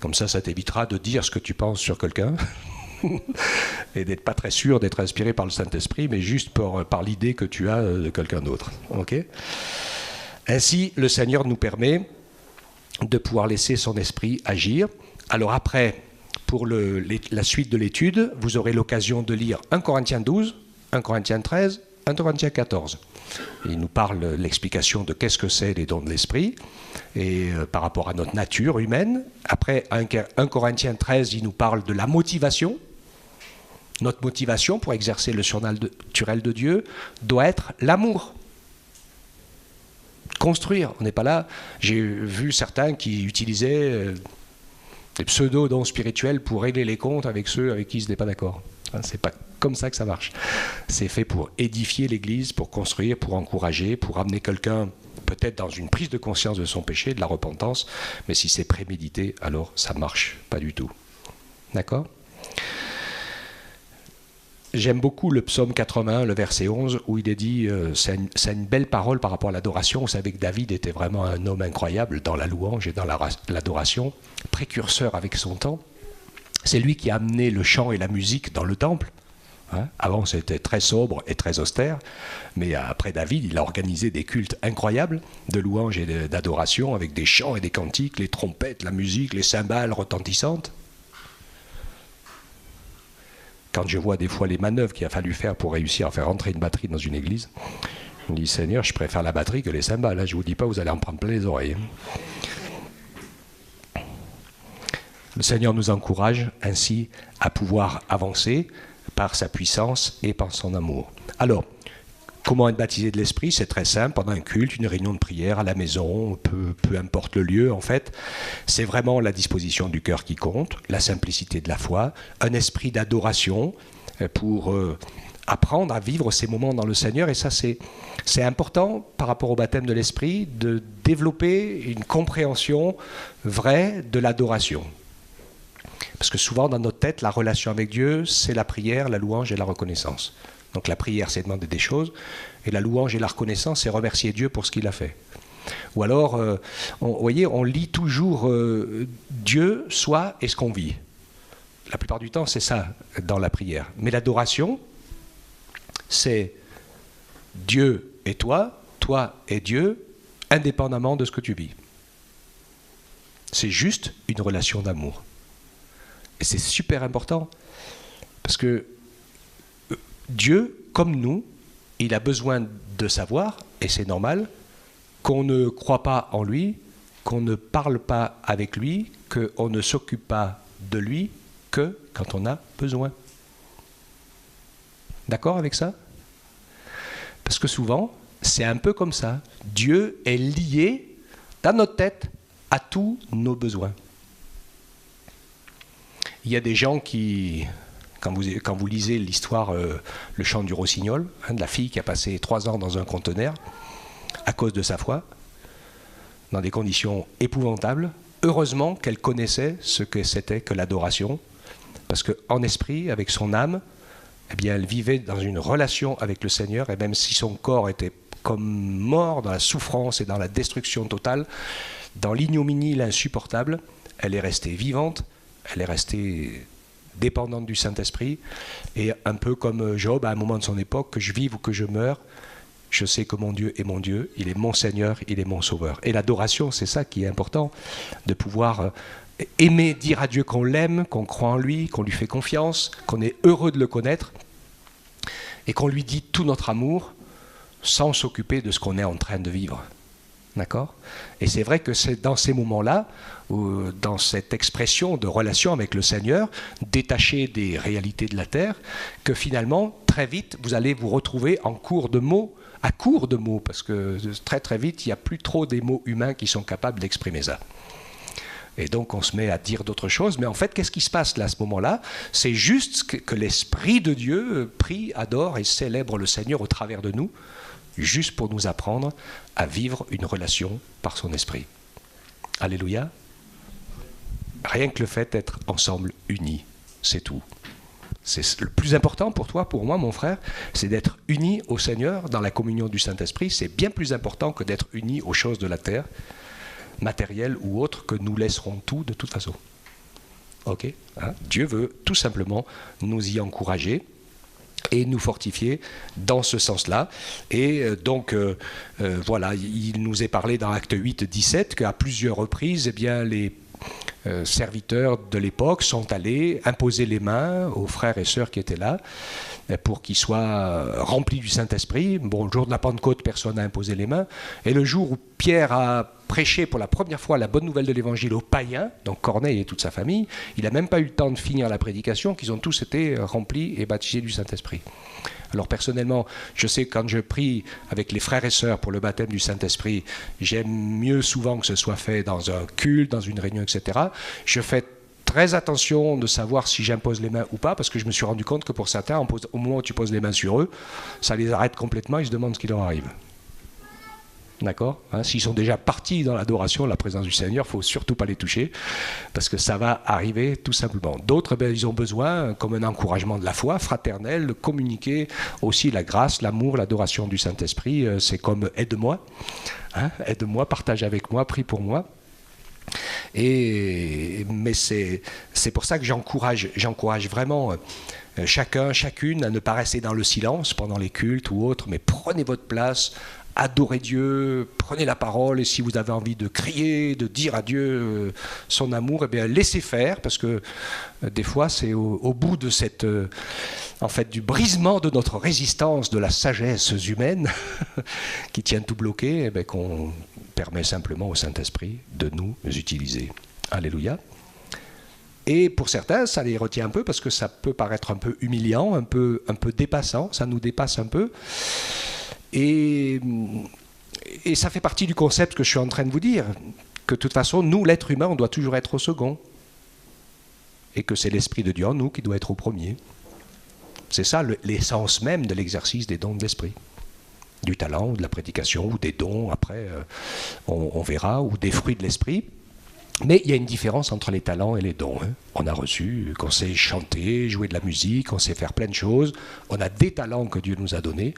Comme ça t'évitera de dire ce que tu penses sur quelqu'un et d'être pas très sûr d'être inspiré par le Saint-Esprit, mais juste par l'idée que tu as de quelqu'un d'autre. Okay ? Ainsi, le Seigneur nous permet de pouvoir laisser son esprit agir. Alors après, pour la suite de l'étude, vous aurez l'occasion de lire 1 Corinthiens 12, 1 Corinthiens 13, 1 Corinthiens 14. Il nous parle l'explication de qu'est-ce que c'est les dons de l'esprit et par rapport à notre nature humaine. Après 1 Corinthiens 13, il nous parle de la motivation. Notre motivation pour exercer le surnaturel de Dieu doit être l'amour. Construire, on n'est pas là. J'ai vu certains qui utilisaient des pseudo-dons spirituels pour régler les comptes avec ceux avec qui ils n'étaient pas d'accord. C'est pas comme ça que ça marche. C'est fait pour édifier l'Église, pour construire, pour encourager, pour amener quelqu'un peut-être dans une prise de conscience de son péché, de la repentance. Mais si c'est prémédité, alors ça marche pas du tout. D'accord ? J'aime beaucoup le psaume 81, le verset 11, où il est dit, c'est une belle parole par rapport à l'adoration. Vous savez que David était vraiment un homme incroyable dans la louange et dans l'adoration, précurseur avec son temps. C'est lui qui a amené le chant et la musique dans le temple. Avant, c'était très sobre et très austère, mais après David, il a organisé des cultes incroyables de louange et d'adoration, avec des chants et des cantiques, les trompettes, la musique, les cymbales retentissantes. Quand je vois des fois les manœuvres qu'il a fallu faire pour réussir à faire entrer une batterie dans une église, je me dis, Seigneur, je préfère la batterie que les cymbales. Je ne vous dis pas, vous allez en prendre plein les oreilles. Le Seigneur nous encourage ainsi à pouvoir avancer par sa puissance et par son amour. Alors, comment être baptisé de l'Esprit ? C'est très simple, pendant un culte, une réunion de prière, à la maison, peu importe le lieu en fait. C'est vraiment la disposition du cœur qui compte, la simplicité de la foi, un esprit d'adoration pour apprendre à vivre ces moments dans le Seigneur. Et ça, c'est important par rapport au baptême de l'Esprit, de développer une compréhension vraie de l'adoration. Parce que souvent, dans notre tête, la relation avec Dieu, c'est la prière, la louange et la reconnaissance. Donc la prière, c'est demander des choses, et la louange et la reconnaissance, c'est remercier Dieu pour ce qu'il a fait. Ou alors, vous voyez, on lit toujours Dieu soit et ce qu'on vit. La plupart du temps, c'est ça dans la prière. Mais l'adoration, c'est Dieu et toi et Dieu, indépendamment de ce que tu vis. C'est juste une relation d'amour. Et c'est super important, parce que Dieu, comme nous, il a besoin de savoir, et c'est normal, qu'on ne croit pas en lui, qu'on ne parle pas avec lui, qu'on ne s'occupe pas de lui que quand on a besoin. D'accord avec ça ? Parce que souvent, c'est un peu comme ça. Dieu est lié dans notre tête à tous nos besoins. Il y a des gens qui, quand vous lisez l'histoire, le chant du rossignol, de la fille qui a passé 3 ans dans un conteneur à cause de sa foi, dans des conditions épouvantables, heureusement qu'elle connaissait ce que c'était que l'adoration, parce qu'en esprit, avec son âme, eh bien, elle vivait dans une relation avec le Seigneur, et même si son corps était comme mort dans la souffrance et dans la destruction totale, dans l'ignominie insupportable, elle est restée vivante. Elle est restée dépendante du Saint-Esprit, et un peu comme Job, à un moment de son époque, que je vive ou que je meure, je sais que mon Dieu est mon Dieu, il est mon Seigneur, il est mon Sauveur. Et l'adoration, c'est ça qui est important, de pouvoir aimer, dire à Dieu qu'on l'aime, qu'on croit en lui, qu'on lui fait confiance, qu'on est heureux de le connaître, et qu'on lui dit tout notre amour, sans s'occuper de ce qu'on est en train de vivre. D'accord ? Et c'est vrai que c'est dans ces moments-là, dans cette expression de relation avec le Seigneur, détaché des réalités de la terre, que finalement, très vite, vous allez vous retrouver à court de mots, parce que très très vite, il n'y a plus trop des mots humains qui sont capables d'exprimer ça. Et donc on se met à dire d'autres choses, mais en fait, qu'est-ce qui se passe là à ce moment-là ? C'est juste que l'Esprit de Dieu prie, adore et célèbre le Seigneur au travers de nous, juste pour nous apprendre à vivre une relation par son Esprit. Alléluia. Rien que le fait d'être ensemble, unis, c'est tout. C'est le plus important pour toi, pour moi, mon frère, c'est d'être unis au Seigneur dans la communion du Saint-Esprit. C'est bien plus important que d'être unis aux choses de la terre, matérielles ou autres, que nous laisserons tout de toute façon. Ok, hein? Dieu veut tout simplement nous y encourager et nous fortifier dans ce sens-là. Et donc, voilà, il nous est parlé dans Acte 8, 17, qu'à plusieurs reprises, eh bien, les serviteurs de l'époque sont allés imposer les mains aux frères et sœurs qui étaient là pour qu'ils soient remplis du Saint-Esprit. Bon, le jour de la Pentecôte, personne n'a imposé les mains. Et le jour où Pierre a prêché pour la première fois la bonne nouvelle de l'Évangile aux païens, donc Corneille et toute sa famille, il n'a même pas eu le temps de finir la prédication, qu'ils ont tous été remplis et baptisés du Saint-Esprit. Alors personnellement, je sais que quand je prie avec les frères et sœurs pour le baptême du Saint-Esprit, j'aime mieux souvent que ce soit fait dans un culte, dans une réunion, etc. Je fais très attention de savoir si j'impose les mains ou pas, parce que je me suis rendu compte que pour certains, au moment où tu poses les mains sur eux, ça les arrête complètement, ils se demandent ce qui leur arrive. D'accord, hein, s'ils sont déjà partis dans l'adoration, la présence du Seigneur, il ne faut surtout pas les toucher, parce que ça va arriver tout simplement. D'autres, ils ont besoin, comme un encouragement de la foi fraternelle, de communiquer aussi la grâce, l'amour, l'adoration du Saint-Esprit. C'est comme aide-moi, hein, aide-moi, partage avec moi, prie pour moi. Mais c'est pour ça que j'encourage vraiment chacun, chacune à ne pas rester dans le silence pendant les cultes ou autres, mais prenez votre place, adorez Dieu, prenez la parole, et si vous avez envie de crier, de dire à Dieu son amour, eh bien laissez faire, parce que des fois c'est au bout de cette, en fait, du brisement de notre résistance, de la sagesse humaine qui tient tout bloqué, eh bien, qu'on permet simplement au Saint-Esprit de nous utiliser. Alléluia. Et pour certains, ça les retient un peu, parce que ça peut paraître un peu humiliant, un peu dépassant, ça nous dépasse un peu. Et ça fait partie du concept que je suis en train de vous dire, que de toute façon, nous, l'être humain, on doit toujours être au second. Et que c'est l'Esprit de Dieu en nous qui doit être au premier. C'est ça l'essence même de l'exercice des dons de l'Esprit. Du talent, ou de la prédication, ou des dons, après, on verra, ou des fruits de l'Esprit. Mais il y a une différence entre les talents et les dons. Hein. On a reçu, qu'on sait chanter, jouer de la musique, on sait faire plein de choses. On a des talents que Dieu nous a donnés.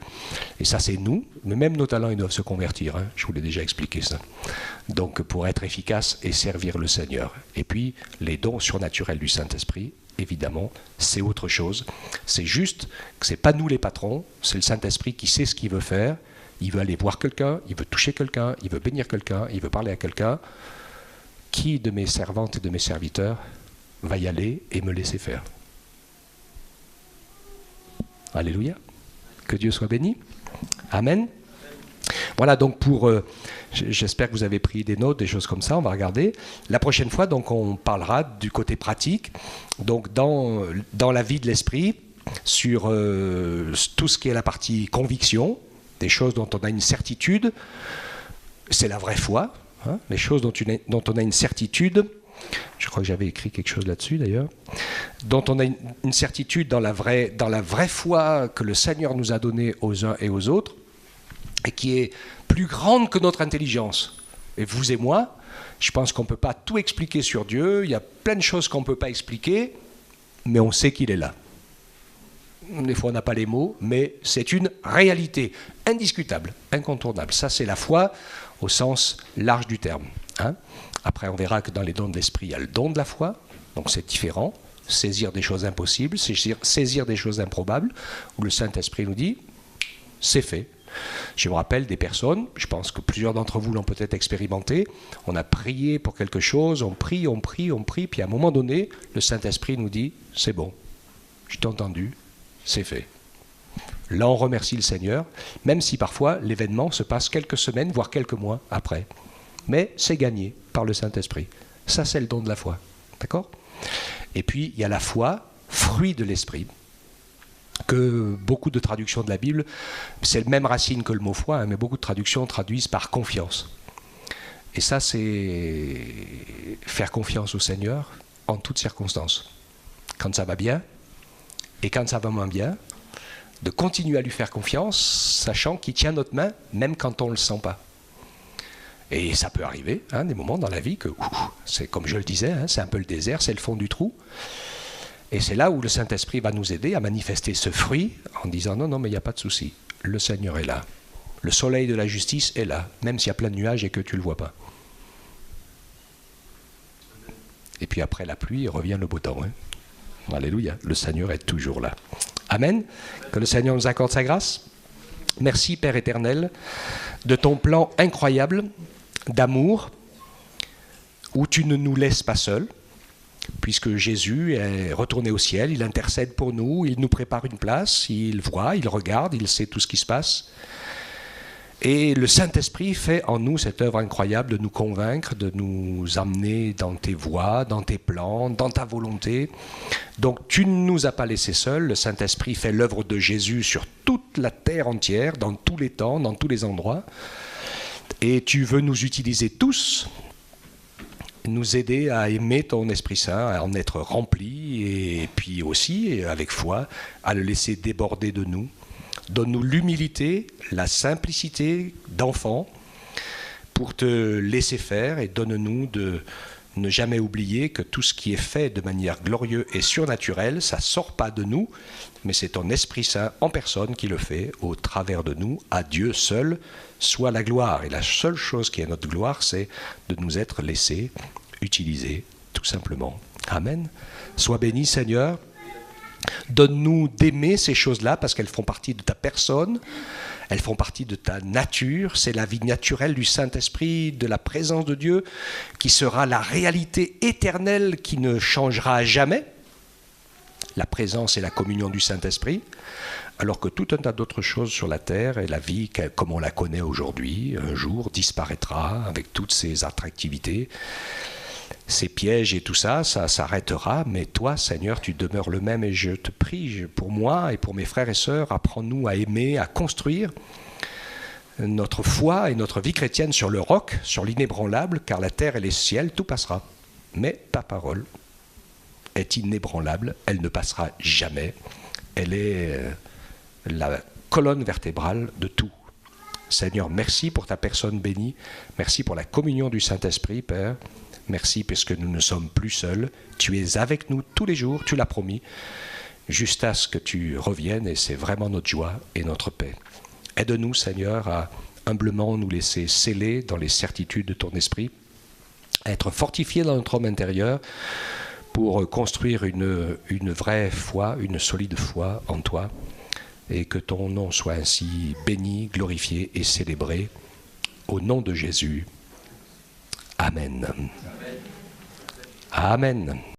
Et ça, c'est nous. Mais même nos talents, ils doivent se convertir. Hein. Je vous l'ai déjà expliqué ça. Donc, pour être efficace et servir le Seigneur. Et puis, les dons surnaturels du Saint-Esprit, évidemment, c'est autre chose. C'est juste que ce n'est pas nous les patrons. C'est le Saint-Esprit qui sait ce qu'il veut faire. Il veut aller voir quelqu'un, il veut toucher quelqu'un, il veut bénir quelqu'un, il veut parler à quelqu'un. Qui de mes servantes et de mes serviteurs va y aller et me laisser faire? Alléluia. Que Dieu soit béni. Amen. Voilà, donc j'espère que vous avez pris des notes, des choses comme ça, on va regarder. La prochaine fois, donc, on parlera du côté pratique, donc dans la vie de l'esprit, sur tout ce qui est la partie conviction, des choses dont on a une certitude, c'est la vraie foi. Hein, les choses dont on a une certitude, je crois que j'avais écrit quelque chose là-dessus d'ailleurs, dont on a une certitude dans la vraie foi que le Seigneur nous a donnée aux uns et aux autres, et qui est plus grande que notre intelligence. Et vous et moi, je pense qu'on ne peut pas tout expliquer sur Dieu, il y a plein de choses qu'on ne peut pas expliquer, mais on sait qu'il est là. Des fois on n'a pas les mots, mais c'est une réalité indiscutable, incontournable. Ça c'est la foi au sens large du terme. Hein. Après on verra que dans les dons de l'esprit, il y a le don de la foi, donc c'est différent, saisir des choses impossibles, saisir des choses improbables, où le Saint-Esprit nous dit, c'est fait. Je me rappelle des personnes, je pense que plusieurs d'entre vous l'ont peut-être expérimenté, on a prié pour quelque chose, on prie, puis à un moment donné, le Saint-Esprit nous dit, c'est bon, je t'ai entendu, c'est fait. Là, on remercie le Seigneur, même si parfois l'événement se passe quelques semaines, voire quelques mois après. Mais c'est gagné par le Saint-Esprit. Ça, c'est le don de la foi. D'accord ? Et puis, il y a la foi, fruit de l'Esprit, que beaucoup de traductions de la Bible, c'est le même racine que le mot foi, hein, mais beaucoup de traductions traduisent par confiance. Et ça, c'est faire confiance au Seigneur en toutes circonstances. Quand ça va bien, et quand ça va moins bien, de continuer à lui faire confiance, sachant qu'il tient notre main, même quand on ne le sent pas. Et ça peut arriver, hein, des moments dans la vie que, c'est comme je le disais, hein, c'est un peu le désert, c'est le fond du trou. Et c'est là où le Saint-Esprit va nous aider à manifester ce fruit en disant non, mais il n'y a pas de souci, le Seigneur est là. Le soleil de la justice est là, même s'il y a plein de nuages et que tu ne le vois pas. Et puis après la pluie, revient le beau temps. Hein. Alléluia, le Seigneur est toujours là. Amen. Que le Seigneur nous accorde sa grâce. Merci Père éternel de ton plan incroyable d'amour où tu ne nous laisses pas seuls, puisque Jésus est retourné au ciel, il intercède pour nous, il nous prépare une place, il voit, il regarde, il sait tout ce qui se passe. Et le Saint-Esprit fait en nous cette œuvre incroyable de nous convaincre, de nous amener dans tes voies, dans tes plans, dans ta volonté. Donc tu ne nous as pas laissés seuls, le Saint-Esprit fait l'œuvre de Jésus sur toute la terre entière, dans tous les temps, dans tous les endroits. Et tu veux nous utiliser tous, nous aider à aimer ton Esprit Saint, à en être remplis, et puis aussi, avec foi, à le laisser déborder de nous. Donne-nous l'humilité, la simplicité d'enfant pour te laisser faire et donne-nous de ne jamais oublier que tout ce qui est fait de manière glorieuse et surnaturelle, ça ne sort pas de nous, mais c'est ton Esprit Saint en personne qui le fait au travers de nous. À Dieu seul soit la gloire. Et la seule chose qui est notre gloire, c'est de nous être laissés utiliser, tout simplement. Amen. Sois béni, Seigneur. Donne-nous d'aimer ces choses-là parce qu'elles font partie de ta personne, elles font partie de ta nature, c'est la vie naturelle du Saint-Esprit, de la présence de Dieu qui sera la réalité éternelle qui ne changera jamais, la présence et la communion du Saint-Esprit, alors que tout un tas d'autres choses sur la terre et la vie comme on la connaît aujourd'hui, un jour disparaîtra avec toutes ses attractivités. Ces pièges et tout ça, ça s'arrêtera, mais toi, Seigneur, tu demeures le même et je te prie, pour moi et pour mes frères et sœurs, apprends-nous à aimer, à construire notre foi et notre vie chrétienne sur le roc, sur l'inébranlable, car la terre et les ciels, tout passera. Mais ta parole est inébranlable, elle ne passera jamais, elle est la colonne vertébrale de tout. Seigneur, merci pour ta personne bénie, merci pour la communion du Saint-Esprit, Père. Merci parce que nous ne sommes plus seuls. Tu es avec nous tous les jours, tu l'as promis, jusqu'à ce que tu reviennes et c'est vraiment notre joie et notre paix. Aide-nous, Seigneur, à humblement nous laisser sceller dans les certitudes de ton esprit, à être fortifiés dans notre homme intérieur pour construire une vraie foi, une solide foi en toi et que ton nom soit ainsi béni, glorifié et célébré. Au nom de Jésus. Amen. Amen.